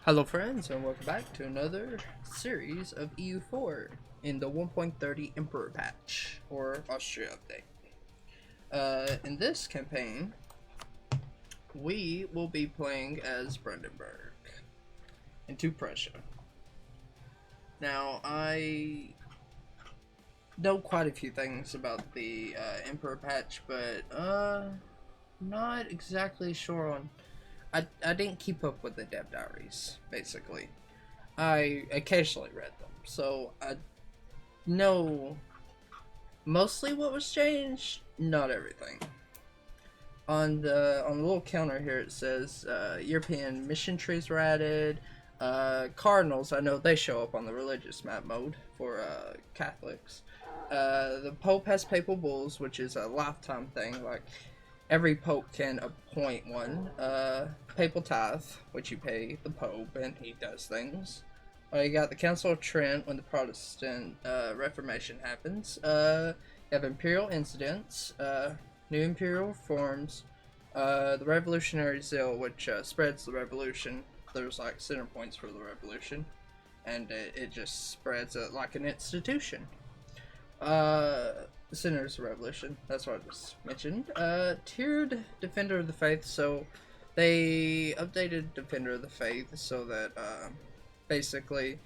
Hello friends, and welcome back to another series of EU4 in the 1.30 Emperor patch, or Austria update. In this campaign, we will be playing as Brandenburg into Prussia. Now, I know quite a few things about the Emperor patch, but not exactly sure on. I didn't keep up with the dev diaries, basically. I occasionally read them, so I know mostly what was changed, not everything. On the little counter here, it says European mission trees were added. Cardinals, I know they show up on the religious map mode for Catholics. The Pope has papal bulls, which is a lifetime thing. Like every pope can appoint one. Papal tithe, which you pay the Pope, and he does things. You got the Council of Trent when the Protestant Reformation happens. You have imperial incidents, new imperial reforms, the Revolutionary Zeal, which spreads the revolution. There's like center points for the revolution, and it just spreads it like an institution. Centers Revolution, that's what I just mentioned. Tiered Defender of the Faith, so they updated Defender of the Faith so that basically,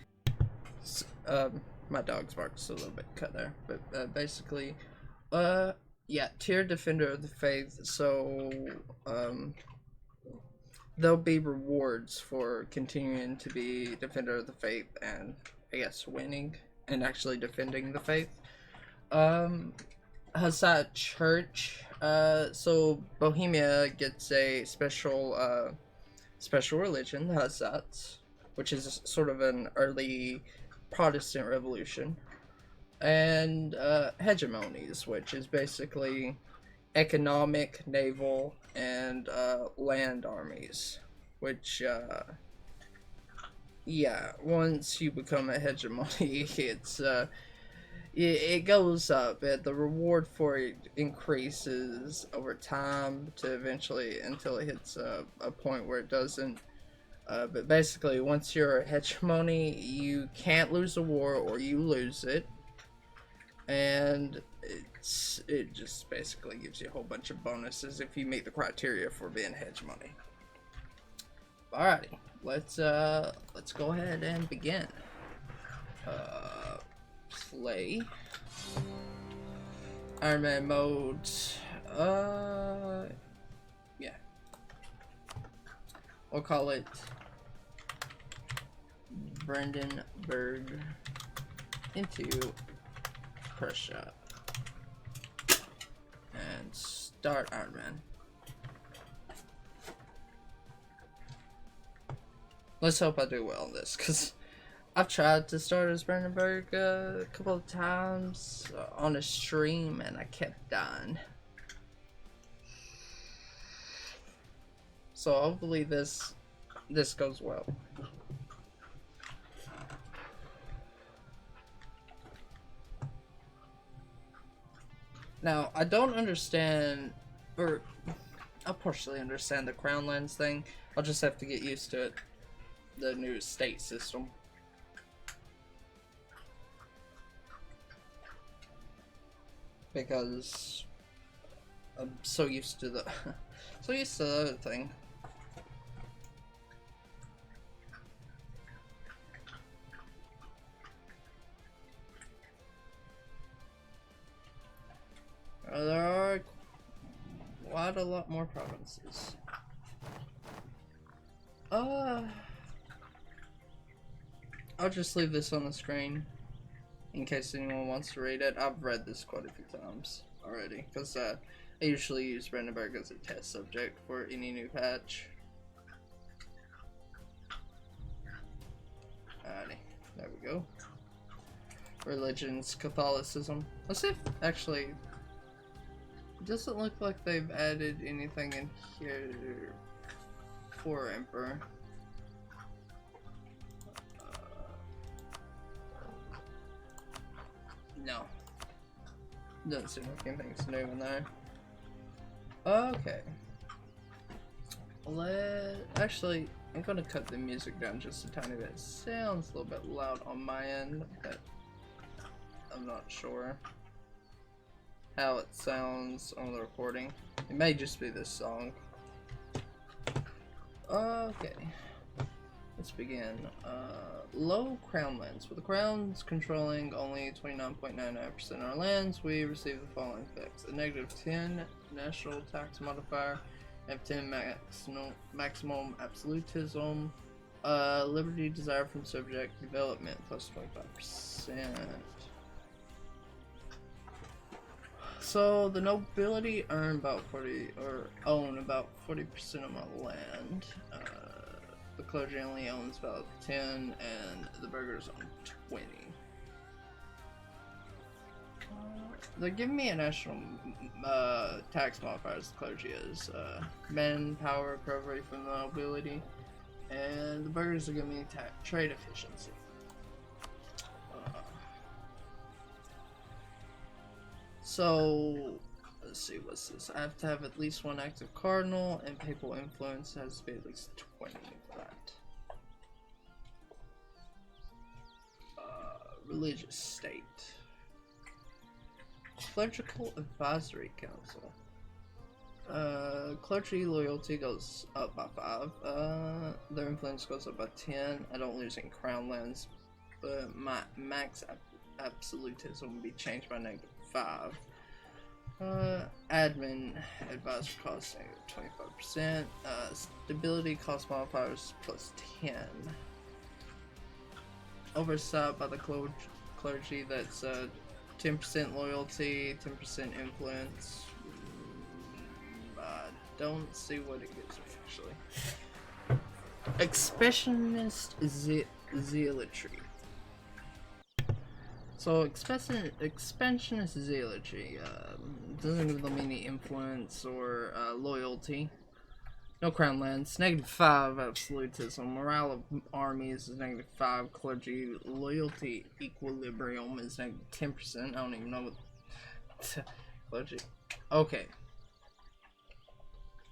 my dog's bark's a little bit cut there, but basically, yeah, tiered Defender of the Faith, so there'll be rewards for continuing to be Defender of the Faith and, I guess, winning and actually defending the faith. Hussite Church, so Bohemia gets a special religion, the Hussites, which is sort of an early Protestant revolution, and hegemonies, which is basically economic, naval, and land armies, which yeah, once you become a hegemony, it goes up. The reward for it increases over time to eventually until it hits a point where it doesn't. But basically, once you're a hegemony, you can't lose a war or you lose it, and it just basically gives you a whole bunch of bonuses if you meet the criteria for being a hegemony. Alrighty, let's go ahead and begin. Play. Iron Man mode. Yeah. We'll call it Brandenburg into Prussia. And start Iron Man. Let's hope I do well in this, because I've tried to start as Brandenburg a couple of times on a stream, and I kept dying. So hopefully this goes well. Now, I don't understand, or I partially understand the Crown Lands thing. I'll just have to get used to it. The new state system. Because I'm so used to the other thing. There are quite a lot more provinces. I'll just leave this on the screen in case anyone wants to read it. I've read this quite a few times already, because I usually use Brandenburg as a test subject for any new patch. Alrighty, there we go. Religions, Catholicism. Let's see if, actually, it doesn't look like they've added anything in here for Emperor. No. Doesn't seem like anything's new in there. Okay. Actually, I'm gonna cut the music down just a tiny bit. It sounds a little bit loud on my end, but I'm not sure how it sounds on the recording. It may just be this song. Okay, let's begin. Low crown lands. With the crowns controlling only 29.99% of our lands, we receive the following effects: a -10 national tax modifier, F10 maximum absolutism, liberty desired from subject development plus 25%. So the nobility own about 40% of my land. The clergy only owns about 10, and the burghers own 20. They're giving me a national tax modifier as the clergy is. Manpower recovery from the nobility, and the burghers are giving me trade efficiency. So, let's see, what's this? I have to have at least one active cardinal, and papal influence has to be at least 20 for that. Religious state. Clerical Advisory Council. Clergy loyalty goes up by 5. Their influence goes up by 10. I don't lose any crown lands, but my max absolutism will be changed by -5. Admin advisor cost -25%. Stability cost modifiers plus 10. Oversight by the clergy, that's 10% loyalty, 10% influence. I don't see what it gives officially. Expansionist zealotry. So expansionist zealotry doesn't give them any influence or loyalty. No crown lands. -5 absolutism. Morale of armies is -5. Clergy loyalty equilibrium is -10%. I don't even know what clergy. Okay.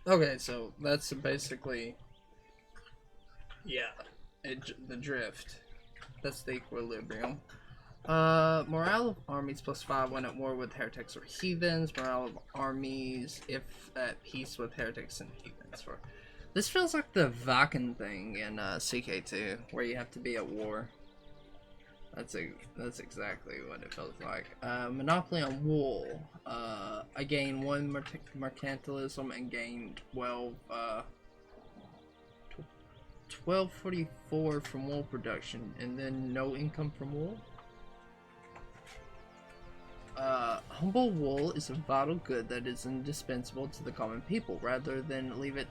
Okay, so that's basically the drift. That's the equilibrium. Morale of armies plus 5 when at war with heretics or heathens. Morale of armies if at peace with heretics and heathens. This feels like the Vacan thing in CK2, where you have to be at war. That's exactly what it feels like. Monopoly on wool. I gain 1 mercantilism and gain 1244 from wool production, and then no income from wool. Humble wool is a vital good that is indispensable to the common people. Rather than leave it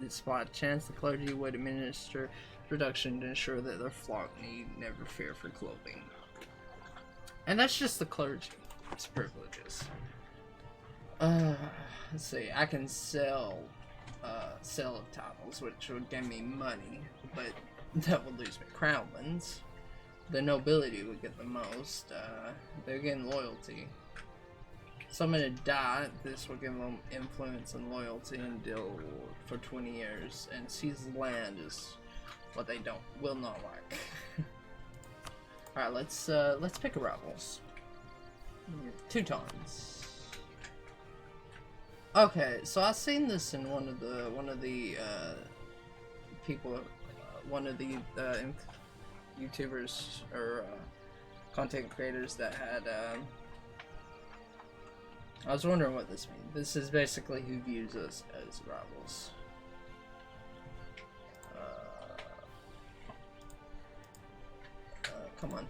spot chance, the clergy would administer production to ensure that their flock need never fear for clothing. And that's just the clergy's privileges. Let's see, I can sell of titles, which would give me money, but that would lose me crown lands. The nobility would get the most. They're getting loyalty. So I'm gonna die. This will give them influence and loyalty and deal for 20 years. And seize land is what they will not like. All right, let's pick arrivals. Teutons. Okay, so I've seen this in one of the people, one of the YouTubers or content creators that had. I was wondering what this means. This is basically who views us as rivals. Come on.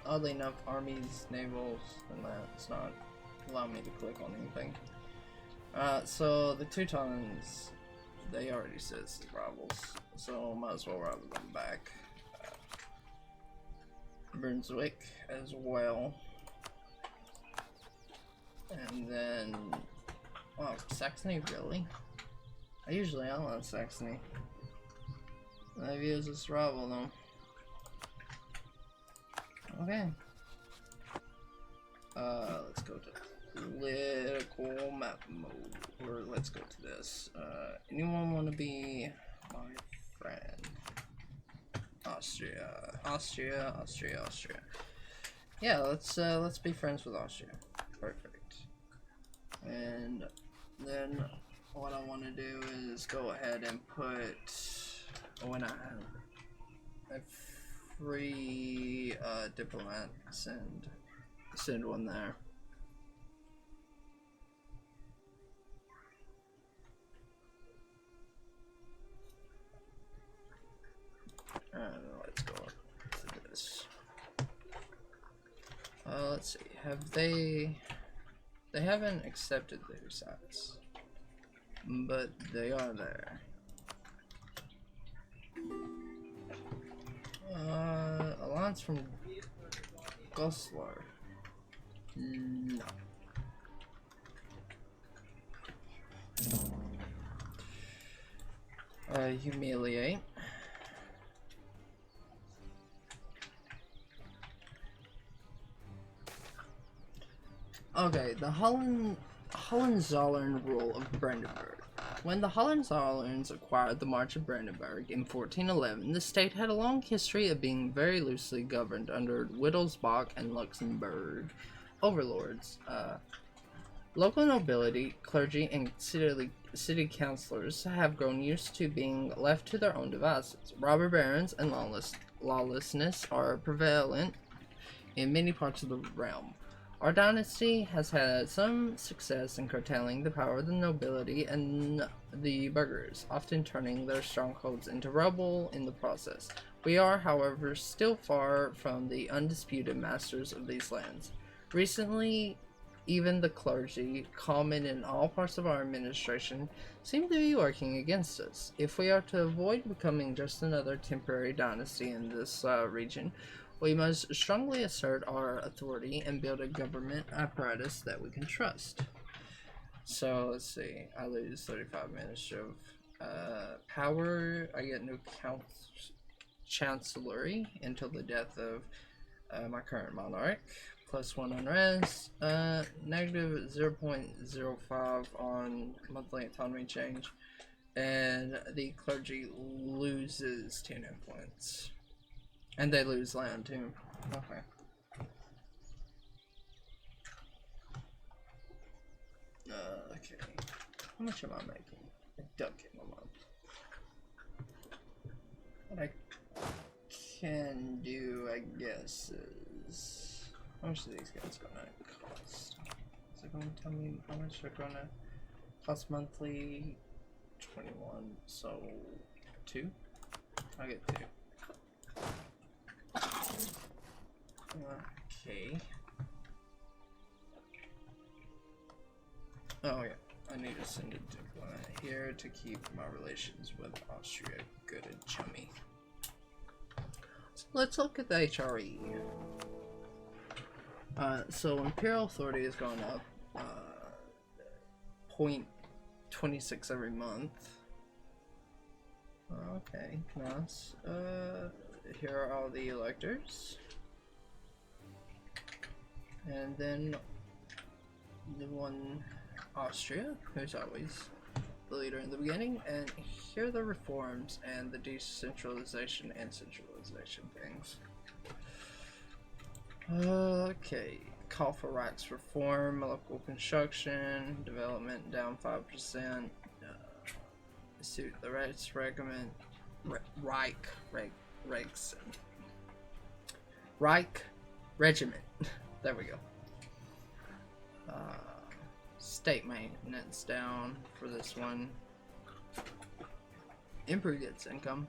Oddly enough, armies, navals, and that's not allowing me to click on anything. So the Teutons, they already says rivals, so might as well rival them back. Brunswick as well, and then Saxony, really? I usually outlaw Saxony. I view as a rival though. Okay. Let's go to political map mode. Or let's go to this. Anyone want to be my friend? Austria, Austria, Austria, Austria. Yeah, let's be friends with Austria. Perfect. And then what I want to do is go ahead and put when I have a free diplomat, send one there. Let's go to this. Let's see. Have they haven't accepted their size, but they are there. Alliance from Goslar. No. Humiliate. Okay, the Hohenzollern rule of Brandenburg. When the Hohenzollerns acquired the March of Brandenburg in 1411, the state had a long history of being very loosely governed under Wittelsbach and Luxembourg overlords. Local nobility, clergy, and city councillors have grown used to being left to their own devices. Robber barons and lawlessness are prevalent in many parts of the realm. Our dynasty has had some success in curtailing the power of the nobility and the burghers, often turning their strongholds into rubble in the process. We are, however, still far from the undisputed masters of these lands. Recently, even the clergy, common in all parts of our administration, seem to be working against us. If we are to avoid becoming just another temporary dynasty in this region, we must strongly assert our authority and build a government apparatus that we can trust. So, let's see. I lose 35 minutes of power. I get no chancellery until the death of my current monarch. +1 on res. Negative 0.05 on monthly autonomy change. And the clergy loses 10 influence. And they lose land too. Okay. Okay. How much am I making? I don't get my month. What I can do, I guess, is how much are these guys gonna cost? Is it gonna tell me how much they're gonna cost monthly? 21. So 2. I get 2. Okay. Oh yeah, I need to send a diplomat here to keep my relations with Austria good and chummy. So let's look at the HRE. So Imperial Authority is going up 0.26 every month. Okay, nice. Here are all the electors. And then the one Austria, who's always the leader in the beginning, and here are the reforms and the decentralization and centralization things. Okay, call for Reich's reform, local construction, development down 5%, suit the Reich's regiment, Reich regiment. There we go. State maintenance down for this one. Emperor gets income.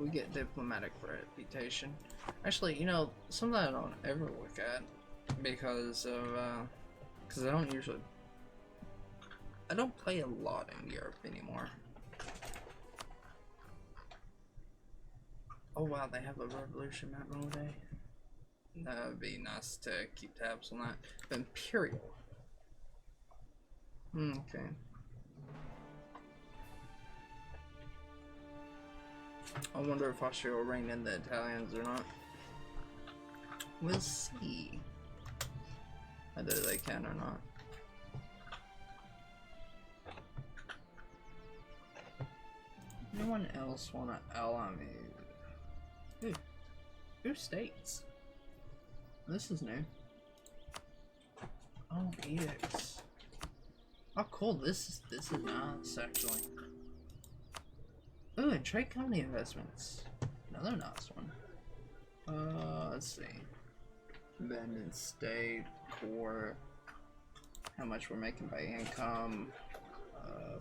We get diplomatic reputation. Actually, you know, something I don't ever look at because of because I don't play a lot in Europe anymore. Oh wow, they have a revolution map mode. That would be nice to keep tabs on that. Imperial. Okay. I wonder if Austria will rein in the Italians or not. We'll see. whether they can or not. Anyone else want to ally me? Ooh, states. This is new. Oh, edicts. Oh, cool. This is nice, actually. Ooh, and trade company investments. Another nice one. Let's see. Abandoned state, core. How much we're making by income.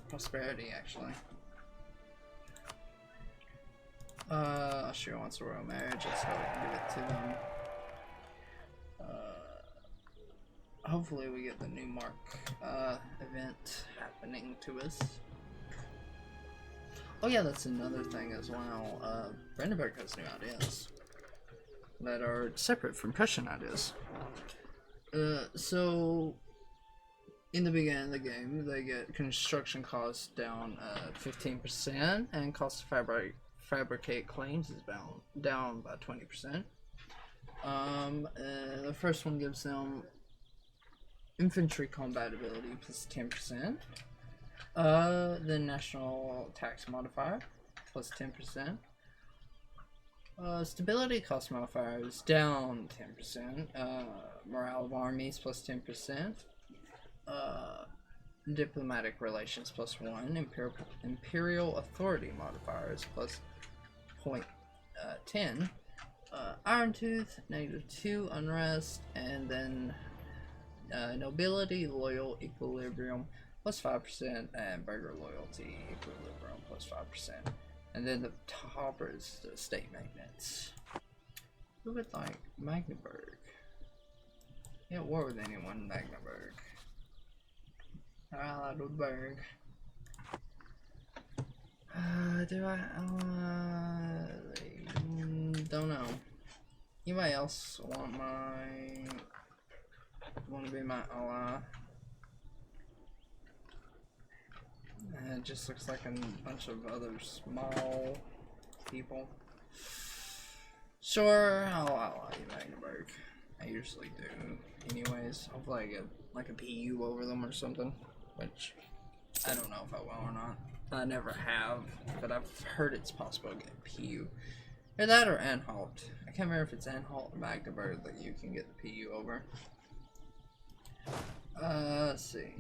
Prosperity, actually. Austria wants a royal marriage. Let's go ahead and give it to them. Hopefully we get the new Mark event happening to us. Oh yeah, that's another thing as well. Brandenburg has new ideas that are separate from Prussian ideas. So in the beginning of the game, they get construction costs down 15%, and cost to fabricate claims is down by 20%. The first one gives them infantry compatibility plus 10%. The national tax modifier plus 10%. Stability cost modifier is down 10%. Morale of armies plus 10%. Diplomatic relations plus 1. Imperial authority modifiers plus 0.10. Iron Tooth, -2 unrest, and then nobility, loyal, equilibrium plus 5%, and burger loyalty, equilibrium plus 5%. And then the topper is the state magnets. Who would like Magdeburg? Yeah, war with anyone in Magdeburg. Allied with Berg. Do I? Don't know. Anybody else want to be my ally? It just looks like a bunch of other small people. Sure, I'll ally you, Magdeburg. I usually do. Anyways, hopefully I get like a PU over them or something. Which, I don't know if I will or not. I never have, but I've heard it's possible to get a PU. Either that or Anhalt. I can't remember if it's Anhalt or Magdeburg that you can get the PU over. Let's see.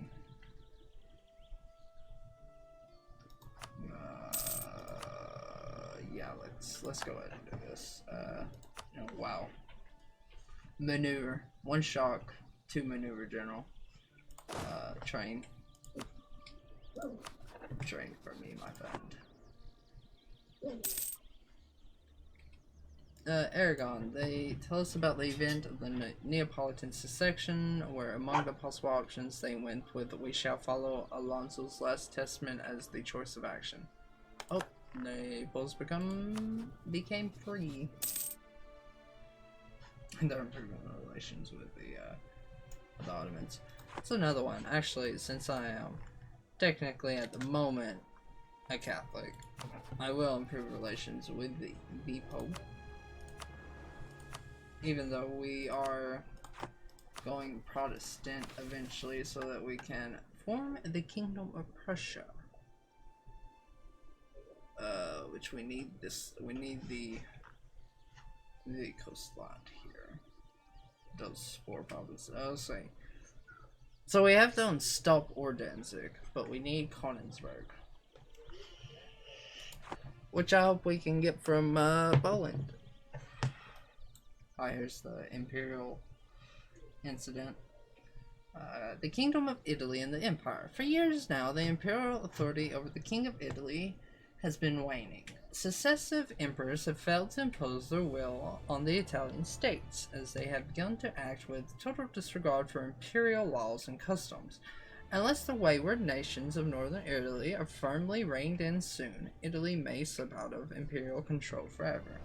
Yeah, let's go ahead and do this. Wow. Maneuver. 1 shock, 2 maneuver general. Train. Train for me, my friend. Aragon, they tell us about the event of the Neapolitan secession, where among the possible options they went with "We shall follow Alonso's last testament" as the choice of action. Oh, Naples became free. And they're improving relations with the Ottomans. It's another one. Actually, since I am technically at the moment a Catholic, I will improve relations with the Pope. Even though we are going Protestant eventually, so that we can form the Kingdom of Prussia. Which we need the coastline here. Those 4 provinces. I'll say. So we have to unstop or Danzig, but we need Konigsberg. Which I hope we can get from Poland. Oh, here's the Imperial incident. The Kingdom of Italy and the Empire. For years now, the Imperial authority over the King of Italy has been waning. Successive emperors have failed to impose their will on the Italian states, as they have begun to act with total disregard for imperial laws and customs. Unless the wayward nations of northern Italy are firmly reined in soon, Italy may slip out of imperial control forever.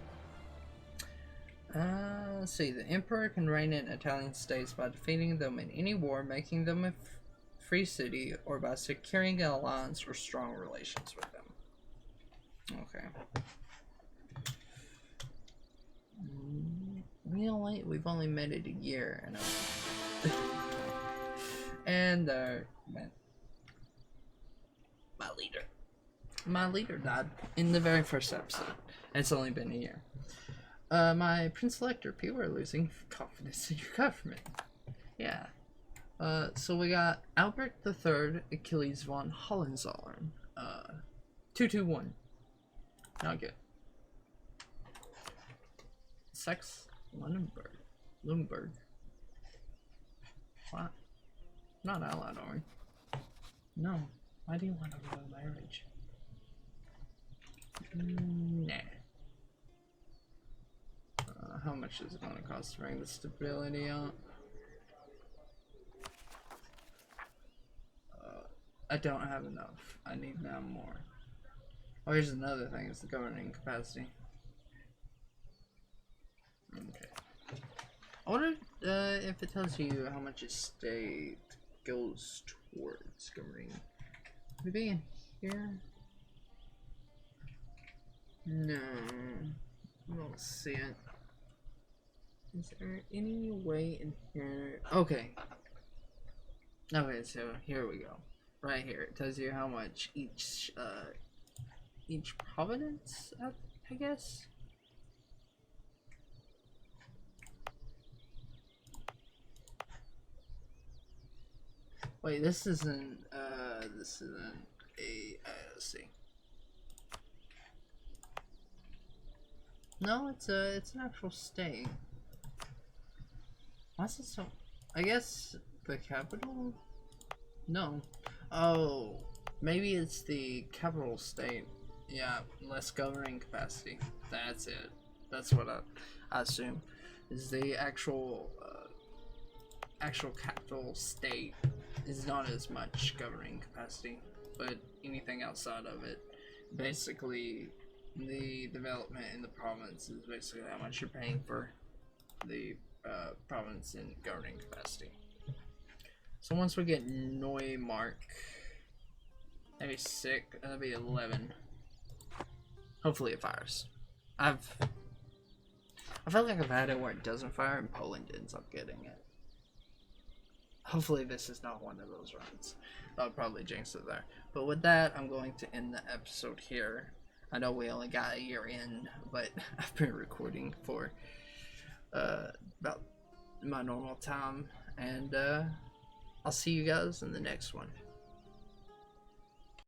Let's see. The emperor can reign in Italian states by defeating them in any war, making them a free city, or by securing an alliance or strong relations with them. Okay. We've only made it a year, and And there went my leader. My leader died in the very first episode. It's only been a year. My Prince Elector, people are losing confidence in your government. Yeah. So we got Albert III Achilles von Hohenzollern. 221. Not good. Sex Lundberg. What? Not allied, are we? No. Why do you want a royal marriage? Nah. How much is it going to cost to bring the stability up? I don't have enough. I need now more. Oh, here's another thing. It's the governing capacity. Okay. I wonder if it tells you how much a state goes towards governing. Maybe in here? No. I don't see it. Is there any way in here? Okay. Okay, so here we go. Right here, it tells you how much each province, I guess. Wait, this isn't a, let's see. No, it's an actual state. Why's it so, I guess the capital? No. Oh, maybe it's the capital state. Yeah, less governing capacity. That's it. That's what I assume is the actual capital state is not as much governing capacity, but anything outside of it, basically, the development in the province is basically how much you're paying for the province in governing capacity. So once we get Neumark, maybe 6, that'll be 11. Hopefully it fires. I feel like I've had it where it doesn't fire and Poland ends up getting it. Hopefully this is not one of those runs. I'll probably jinx it there. But with that, I'm going to end the episode here. I know we only got a year in, but I've been recording for about my normal time, and I'll see you guys in the next one.